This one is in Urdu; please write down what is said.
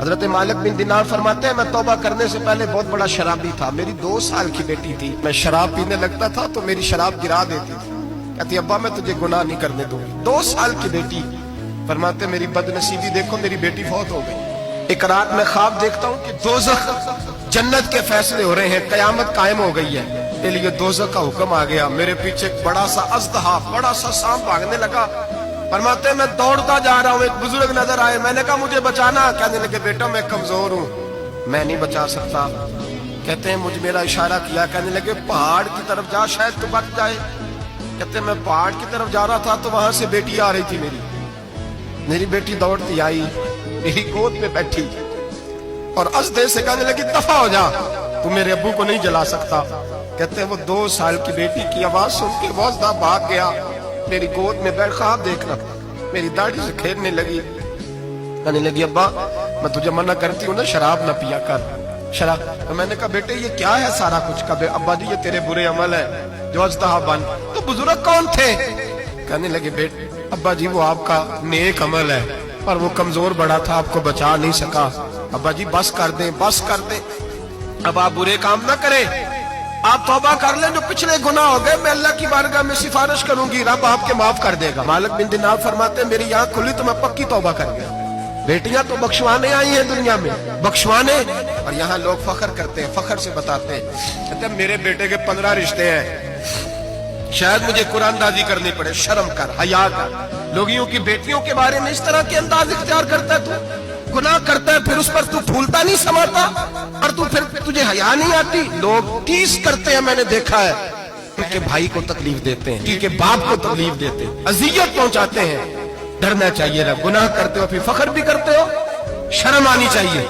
حضرت مالک بن دینار فرماتے ہیں میں توبہ کرنے سے پہلے بہت بڑا شرابی تھا، میری 2 سال کی بیٹی تھی، میں شراب پینے لگتا تھا تو میری شراب گرا دیتی تھی، کہتی ابا میں تجھے گناہ نہیں کرنے دوں گی۔ 2 سال کی بیٹی، فرماتے میری بد نصیبی دیکھو میری بیٹی فوت ہو گئی۔ ایک رات میں خواب دیکھتا ہوں کہ دوزخ جنت کے فیصلے ہو رہے ہیں، قیامت قائم ہو گئی ہے، اس لیے دوزخ کا حکم آ گیا، میرے پیچھے ایک بڑا سا اژدہا، بڑا سا سانپ بھاگنے لگا۔ فرماتے ہیں میں دوڑتا جا رہا ہوں، ایک بزرگ نظر آئے، میں نے کہا مجھے بچانا، کہنے لگے بیٹا میں کمزور ہوں، میں نہیں بچا سکتا۔ کہتے ہیں مجھ میرا اشارہ کیا، کہنے لگے پہاڑ کی طرف جا شاید تو بچ جائے۔ کہتے ہیں میں پہاڑ کی طرف جا رہا تھا تو وہاں سے بیٹی آ رہی تھی، میری بیٹی دوڑتی آئی، میری گود میں بیٹھی اور اژدہے سے کہنے لگی دفع ہو جا، تو میرے ابو کو نہیں جلا سکتا۔ کہتے ہیں وہ 2 سال کی بیٹی کی آواز سن کے وہ اژدہا بھاگ گیا، میری گود میں بیٹھ خواب دیکھنا، میری داڑھی سے کھیلنے لگی، کہنے لگی ابا میں تجھے منع کرتی ہوں نا شراب نہ پیا کر، شراب۔ تو میں نے کہا بیٹے یہ کیا ہے سارا کچھ؟ کہا ابا جی یہ تیرے برے عمل ہے جو اژدہا بن۔ تو بزرگ کون تھے؟ کہنے لگے بیٹے ابا جی وہ آپ کا نیک عمل ہے، پر وہ کمزور بڑا تھا، آپ کو بچا نہیں سکا۔ ابا جی بس کر دیں، بس کر دیں، اب آپ برے کام نہ کریں، آپ توبہ کر لیں، جو پچھلے گناہ ہو گئے میں اللہ کی بارگاہ میں سفارش کروں گی، رب آپ کے معاف کر دے گا۔ مالک بن دینار فرماتے ہیں میری آنکھ کھلی تو میں پکی توبہ کر گیا۔ بیٹیاں تو بخشوانے آئی ہیں دنیا میں، بخشوانے، اور یہاں لوگ فخر کرتے ہیں، فخر سے بتاتے ہیں، کہتے ہیں میرے بیٹے کے 15 رشتے ہیں، شاید مجھے قرآن دازی کرنی پڑے، شرم کر، حیا کر، لوگوں کی بیٹیوں کے بارے میں اس طرح کے انداز اختیار کرتا ہے، تو گناہ کرتا ہے پھر اس پر تو پھولتا نہیں سماتا، اور تو پھر تجھے حیا نہیں آتی۔ لوگ ٹیس کرتے ہیں، میں نے دیکھا ہے، ان کے بھائی کو تکلیف دیتے ہیں، ان کے باپ کو تکلیف دیتے ہیں، اذیت پہنچاتے ہیں۔ ڈرنا چاہیے، گناہ کرتے ہو پھر فخر بھی کرتے ہو، شرم آنی چاہیے۔